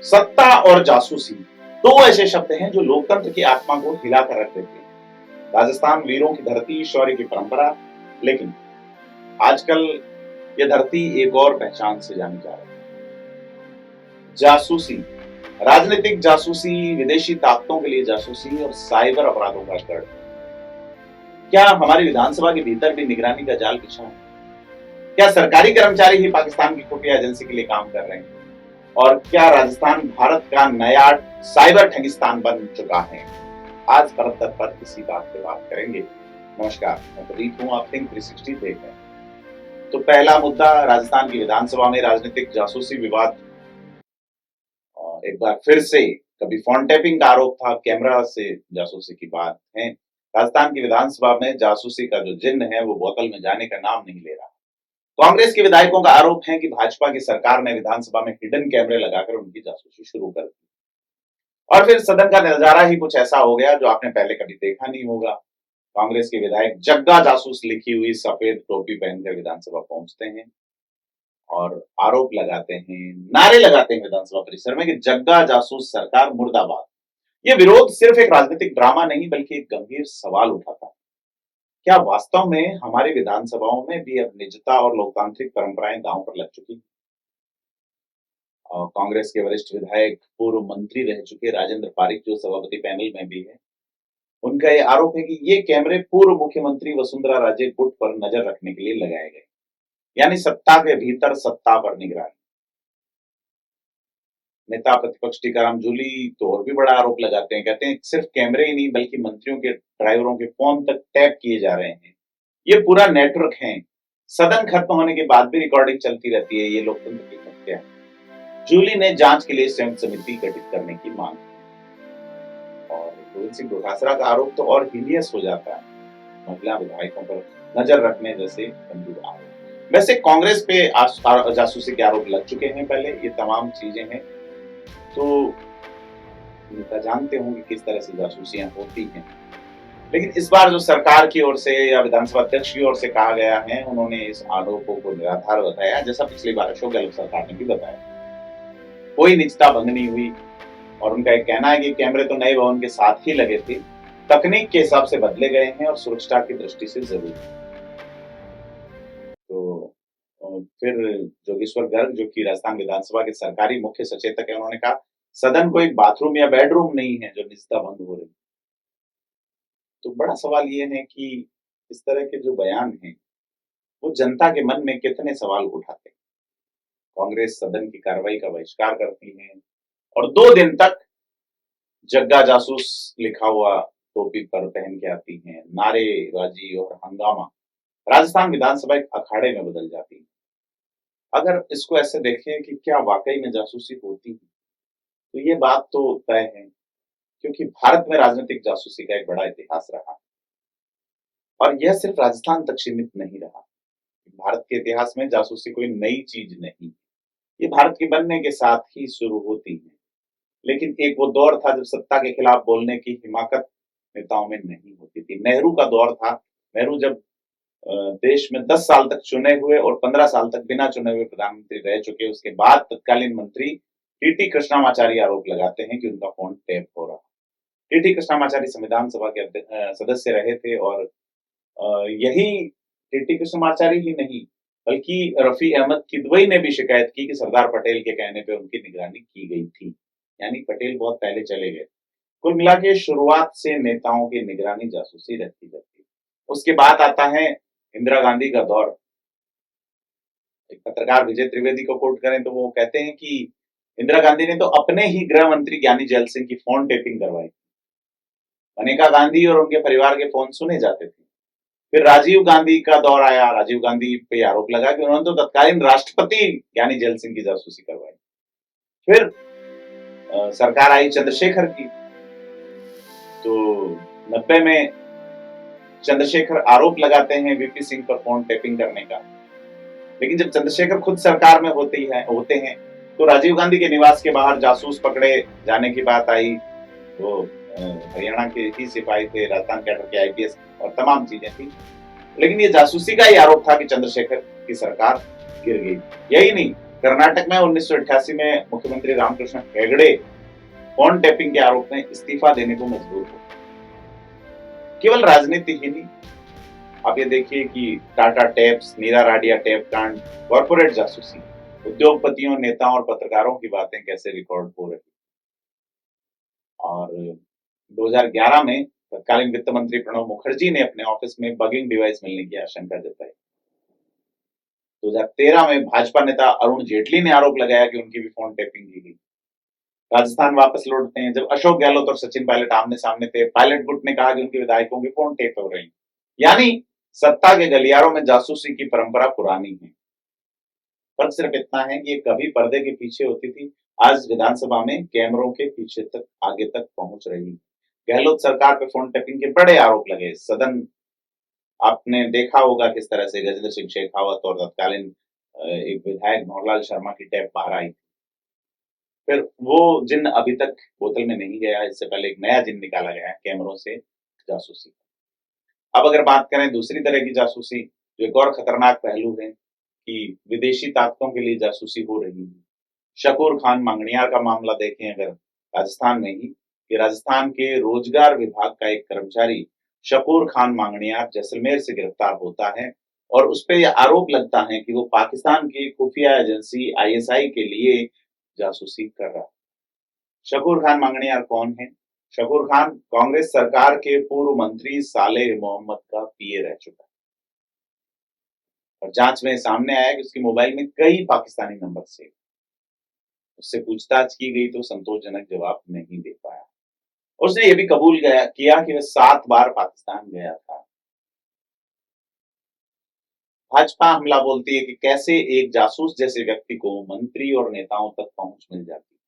सत्ता और जासूसी दो ऐसे शब्द हैं जो लोकतंत्र की आत्मा को हिलाकर रख देते हैं। राजस्थान वीरों की धरती, शौर्य की परंपरा, लेकिन आजकल यह धरती एक और पहचान से जानी जा रही है। जासूसी, राजनीतिक जासूसी, विदेशी ताकतों के लिए जासूसी और साइबर अपराधों का गढ़। क्या हमारी विधानसभा के भीतर भी निगरानी का जाल बिछा है? क्या सरकारी कर्मचारी ही पाकिस्तान की खुफिया एजेंसी के लिए काम कर रहे हैं? और क्या राजस्थान भारत का नया साइबर ठगिस्तान बन चुका है? आज परत पर इसी बात पे बात करेंगे। नमस्कार, मैं प्रदीप हूँ, आप थिंक 360 देख रहे हैं। तो पहला मुद्दा, राजस्थान की विधानसभा में राजनीतिक जासूसी विवाद। एक बार फिर से, कभी फोन टैपिंग का आरोप था, कैमरा से जासूसी की बात है। राजस्थान की विधानसभा में जासूसी का जो जिन्न है वो बोतल में जाने का नाम नहीं ले रहा। कांग्रेस के विधायकों का आरोप है कि भाजपा की सरकार ने विधानसभा में हिडन कैमरे लगाकर उनकी जासूसी शुरू कर दी और फिर सदन का नजारा ही कुछ ऐसा हो गया जो आपने पहले कभी देखा नहीं होगा। कांग्रेस के विधायक जग्गा जासूस लिखी हुई सफेद टोपी पहनकर विधानसभा पहुंचते हैं और आरोप लगाते हैं, नारे लगाते हैं विधानसभा परिसर में कि जग्गा जासूस सरकार मुर्दाबाद। ये विरोध सिर्फ एक राजनीतिक ड्रामा नहीं बल्कि एक गंभीर सवाल उठाता है। क्या वास्तव में हमारी विधानसभाओं में भी अब निजता और लोकतांत्रिक परंपराएं दांव पर लग चुकी? कांग्रेस के वरिष्ठ विधायक, पूर्व मंत्री रह चुके राजेंद्र पारिक जो सभापति पैनल में भी है, उनका यह आरोप है कि ये कैमरे पूर्व मुख्यमंत्री वसुंधरा राजे गुट पर नजर रखने के लिए लगाए गए, यानी सत्ता के भीतर सत्ता पर निगरानी। नेता प्रतिपक्ष टीकाराम जूली तो और भी बड़ा आरोप लगाते हैं, कहते हैं सिर्फ कैमरे ही नहीं बल्कि मंत्रियों के ड्राइवरों के फोन तक टैप किए जा रहे हैं। ये पूरा नेटवर्क है। सदन खत्म होने के बाद भी रिकॉर्डिंग चलती रहती है। ये लोकतंत्र की हत्या है। जूली ने जांच के लिए संयुक्त समिति गठित करने की मांग की और गोविंद सिंह डोटासरा का आरोप तो और हीनियस हो जाता है, महिला विधायकों पर नजर रखने जैसे गंभीर आरोप। वैसे कांग्रेस पे जासूसी के आरोप लग चुके हैं पहले, ये तमाम चीजें हैं, तो नेता जानते होंगे किस तरह से जासूसियां होती हैं। लेकिन इस बार जो सरकार की ओर से या विधानसभा अध्यक्ष की ओर से कहा गया है, उन्होंने इस आरोपों को निराधार बताया, जैसा पिछली बार अशोक गहलोत सरकार ने भी बताया। कोई निजता भंग नहीं हुई और उनका एक कहना है कि कैमरे तो नए भवन के साथ ही लगे थे, तकनीक के हिसाब से बदले गए हैं और सुरक्षा की दृष्टि से जरूरी है। तो फिर जोगेश्वर गर्ग जो कि राजस्थान विधानसभा के सरकारी मुख्य सचेतक है, उन्होंने कहा सदन कोई बाथरूम या बेडरूम नहीं है जो निजता भंग हो रही। तो बड़ा सवाल ये है कि इस तरह के जो बयान हैं वो जनता के मन में कितने सवाल उठाते हैं। कांग्रेस सदन की कार्रवाई का बहिष्कार करती है और 2 दिन तक जग्गा जासूस लिखा हुआ टोपी पर पहन के आती हैं। नारेबाजी और हंगामा, राजस्थान विधानसभा एक अखाड़े में बदल जाती है। अगर इसको ऐसे देखें कि क्या वाकई में जासूसी होती है, तो ये बात तो तय है, क्योंकि भारत में राजनीतिक जासूसी का एक बड़ा इतिहास रहा और यह सिर्फ राजस्थान तक सीमित नहीं रहा। भारत के इतिहास में जासूसी कोई नई चीज नहीं, ये भारत के बनने के साथ ही शुरू होती है। लेकिन एक वो दौर था जब सत्ता के खिलाफ बोलने की हिमाकत नेताओं में नहीं होती थी। नेहरू का दौर था। नेहरू जब देश में 10 साल तक चुने हुए और 15 साल तक बिना चुने हुए प्रधानमंत्री रह चुके, उसके बाद तत्कालीन मंत्री टीटी कृष्णामाचारी आरोप लगाते हैं कि उनका फोन टैप हो रहा। टीटी कृष्णामाचारी संविधान सभा के सदस्य रहे थे और यही टीटी कृष्णामाचारी ही नहीं बल्कि रफी अहमद किदवई ने भी शिकायत की कि सरदार पटेल के कहने पे उनकी निगरानी की गई थी, यानी पटेल बहुत पहले चले गए। कुल मिला के शुरुआत से नेताओं की निगरानी जासूसी रहती रहती। उसके बाद आता है इंदिरा गांधी का दौर। एक पत्रकार विजय त्रिवेदी को कोट करें तो वो कहते हैं कि इंदिरा गांधी ने तो अपने ही गृह मंत्री ज्ञानी जैल सिंह की फोन टेपिंग करवाई। मनेका गांधी और उनके परिवार के फोन सुने जाते थे। फिर राजीव गांधी का दौर आया। राजीव गांधी पे आरोप लगा कि उन्होंने तो तत्कालीन राष्ट्रपति ज्ञानी जैल सिंह की जासूसी करवाई। फिर सरकार आई चंद्रशेखर की, तो 90 में चंद्रशेखर आरोप लगाते हैं वीपी सिंह पर फोन टैपिंग करने का। लेकिन जब चंद्रशेखर खुद सरकार में होते हैं तो राजीव गांधी के निवास के बाहर जासूस पकड़े जाने की बात आई। तो हरियाणा के ही सिपाही थे, राजस्थान कैडर के आईपीएस और तमाम चीजें थी। लेकिन ये जासूसी का ही आरोप था कि चंद्रशेखर की सरकार गिर गई। यही नहीं, कर्नाटक में 1988 में मुख्यमंत्री रामकृष्ण हेगड़े फोन टैपिंग के आरोप में इस्तीफा देने को मजबूर हो। केवल राजनीति ही नहीं, आप ये देखिए कि टाटा टैप्स, नीरा राडिया टैप कांड, कॉर्पोरेट जासूसी, उद्योगपतियों, नेताओं और पत्रकारों की बातें कैसे रिकॉर्ड हो रही। और 2011 में तत्कालीन वित्त मंत्री प्रणब मुखर्जी ने अपने ऑफिस में बगिंग डिवाइस मिलने की आशंका जताई। 2013 में भाजपा नेता अरुण जेटली ने आरोप लगाया कि उनकी भी फोन टैपिंग की गई। राजस्थान वापस लौटते हैं, जब अशोक गहलोत और सचिन पायलट आमने सामने थे, पायलट गुट ने कहा कि उनके विधायकों की फोन टैप हो रही। यानी सत्ता के गलियारों में जासूसी की परंपरा पुरानी है। फर्क सिर्फ इतना है कि ये कभी पर्दे के पीछे होती थी, आज विधानसभा में कैमरों के पीछे तक, आगे तक पहुंच रही। गहलोत सरकार पे फोन टैपिंग के बड़े आरोप लगे। सदन आपने देखा होगा किस तरह से गजेंद्र सिंह शेखावत और तत्कालीन एक विधायक भंवरलाल शर्मा की टैप बाहर आई। फिर वो जिन अभी तक बोतल में नहीं गया, इससे पहले एक नया जिन निकाला गया है कैमरों से जासूसी। अब अगर बात करें दूसरी तरह की जासूसी, जो एक और खतरनाक पहलू है कि विदेशी ताकतों के लिए जासूसी हो रही है। शकूर खान मांगणियार का मामला देखें अगर राजस्थान में ही, कि राजस्थान के रोजगार विभाग का एक कर्मचारी शकूर खान मांगणियार जैसलमेर से गिरफ्तार होता है और उस पर यह आरोप लगता है कि वो पाकिस्तान की खुफिया एजेंसी आईएसआई के लिए जासूसी कर रहा है। शकूर खान मांगणियार कौन है? शकूर खान कांग्रेस सरकार के पूर्व मंत्री सालेह मोहम्मद का पीए रह चुका है और जांच में सामने आया कि उसके मोबाइल में कई पाकिस्तानी नंबर से। उससे पूछताछ की गई तो संतोषजनक जवाब नहीं दे पाया। उसने ये भी कबूल किया कि वह 7 बार पाकिस्तान गया था। भाजपा हमला बोलती है कि कैसे एक जासूस जैसे व्यक्ति को मंत्री और नेताओं तक पहुंच मिल जाती है।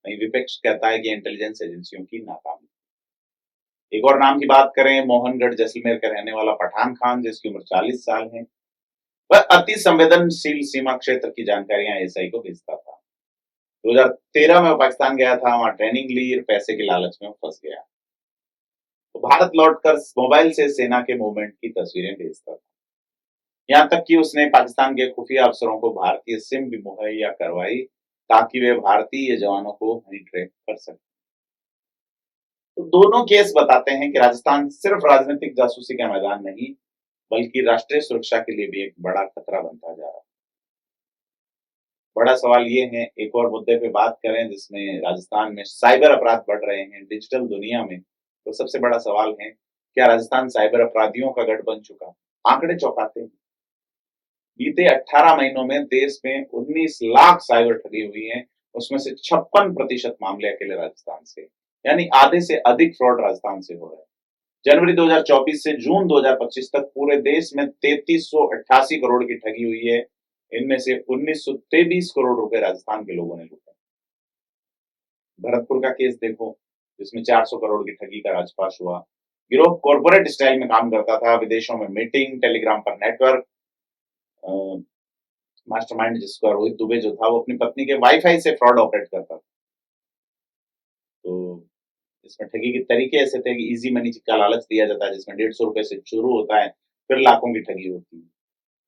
वहीं विपक्ष कहता है कि इंटेलिजेंस एजेंसियों की नाकामी। एक और नाम की बात करें, मोहनगढ़ जैसलमेर का रहने वाला पठान खान, जिसकी उम्र 40 साल है। वह अति संवेदनशील सीमा क्षेत्र की जानकारियां आईएसआई को भेजता था। 2013 में वो पाकिस्तान गया था, वहां ट्रेनिंग ली और पैसे के लालच में फंस गया। तो भारत लौटकर मोबाइल से सेना के मूवमेंट की तस्वीरें भेजता था। यहाँ तक कि उसने पाकिस्तान के खुफिया अफसरों को भारतीय सिम भी मुहैया करवाई ताकि वे भारतीय जवानों को वहीं ट्रैक कर सके। तो दोनों केस बताते हैं कि राजस्थान सिर्फ राजनीतिक जासूसी का मैदान नहीं, बल्कि राष्ट्रीय सुरक्षा के लिए भी एक बड़ा खतरा बनता जा रहा है। बड़ा सवाल ये है, एक और मुद्दे पे बात करें जिसमें राजस्थान में साइबर अपराध बढ़ रहे हैं डिजिटल दुनिया में, तो सबसे बड़ा सवाल है, क्या राजस्थान साइबर अपराधियों का गढ़ बन चुका? आंकड़े चौंकाते हैं। बीते 18 महीनों में देश में 19 लाख साइबर ठगी हुई है, उसमें से 56% मामले अकेले राजस्थान से, यानी आधे से अधिक फ्रॉड राजस्थान से हो रहा है। जनवरी 2024 से जून 2025 तक पूरे देश में 3388 करोड़ की ठगी हुई है। इनमें से 1923 करोड़ रुपए राजस्थान के लोगों ने लूटे। भरतपुर का केस देखो, जिसमें 400 करोड़ की ठगी का राजपाश हुआ। गिरोह कॉर्पोरेट स्टाइल में काम करता था, विदेशों में मीटिंग, टेलीग्राम पर नेटवर्क। मास्टरमाइंड जिसका रोहित दुबे जो था, वो अपनी पत्नी के वाईफाई से फ्रॉड ऑपरेट करता था। तो इसमें ठगी के तरीके ऐसे थे कि इजी मनी का लालच दिया जाता है, जिसमें 150 रुपए से शुरू होता है, फिर लाखों की ठगी होती है।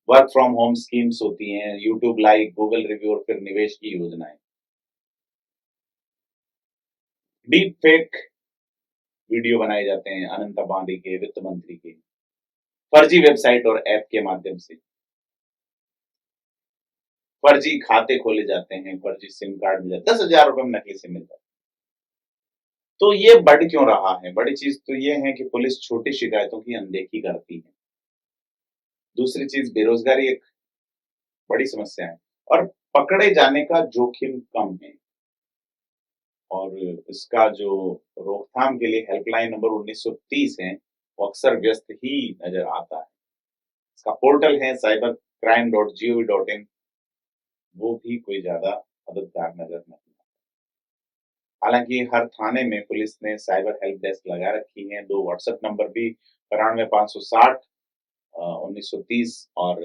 वर्क फ्रॉम होम स्कीम्स होती हैं, यूट्यूब लाइक, गूगल रिव्यू और फिर निवेश की योजनाएं। डीप फेक वीडियो बनाए जाते हैं अनंत अंबानी के, वित्त मंत्री के, फर्जी वेबसाइट और ऐप के माध्यम से। फर्जी खाते खोले जाते हैं, फर्जी सिम कार्ड मिल जाते हैं, 10,000 रुपए में नकली सिम मिल जाता है। तो ये बढ़ क्यों रहा है? बड़ी चीज तो ये है कि पुलिस छोटी शिकायतों की अनदेखी करती है। दूसरी चीज, बेरोजगारी एक बड़ी समस्या है और पकड़े जाने का जोखिम कम है। और इसका जो रोकथाम के लिए हेल्पलाइन नंबर 1930 है, वो अक्सर व्यस्त ही नजर आता है। इसका पोर्टल है cybercrime.gov.in, वो भी कोई ज्यादा मददगार नजर नहीं आता। हालांकि हर थाने में पुलिस ने साइबर हेल्प डेस्क लगा रखी है, 2 व्हाट्सएप नंबर भी, 92 560 1930 और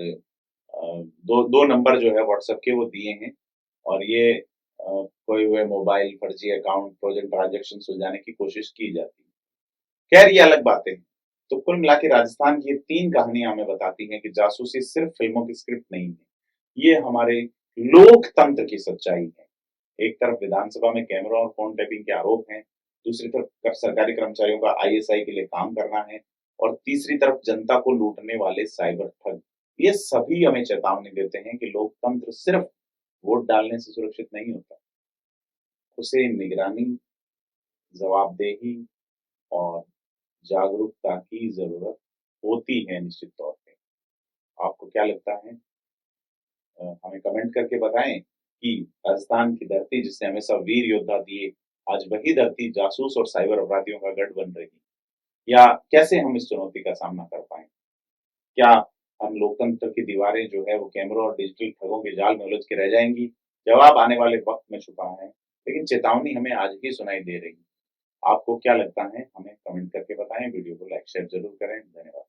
दो नंबर जो है व्हाट्सएप के वो दिए हैं। और ये खोए हुए मोबाइल, फर्जी अकाउंट, फ्रोजन ट्रांजैक्शन सुलझाने की कोशिश की जाती है। खैर, ये अलग बातें हैं। तो कुल मिला के राजस्थान की ये 3 कहानियां हमें बताती हैं कि जासूसी सिर्फ फिल्मों की स्क्रिप्ट नहीं है, ये हमारे लोकतंत्र की सच्चाई है। एक तरफ विधानसभा में कैमरा और फोन टैपिंग के आरोप हैं, दूसरी तरफ सरकारी कर्मचारियों का आईएसआई के लिए काम करना है और तीसरी तरफ जनता को लूटने वाले साइबर ठग। ये सभी हमें चेतावनी देते हैं कि लोकतंत्र सिर्फ वोट डालने से सुरक्षित नहीं होता, उसे निगरानी, जवाबदेही और जागरूकता की जरूरत होती है निश्चित तौर पे। आपको क्या लगता है? हमें कमेंट करके बताएं कि राजस्थान की धरती जिसने हमेशा वीर योद्धा दिए, आज वही धरती जासूस और साइबर अपराधियों का गढ़ बन रही है, या कैसे हम इस चुनौती का सामना कर पाएं? क्या हम लोकतंत्र की दीवारें जो है वो कैमरों और डिजिटल ठगों के जाल में उलझ के रह जाएंगी? जवाब आने वाले वक्त में छुपा है, लेकिन चेतावनी हमें आज ही सुनाई दे रही है। आपको क्या लगता है? हमें कमेंट करके बताएं। वीडियो को लाइक शेयर जरूर करें। धन्यवाद।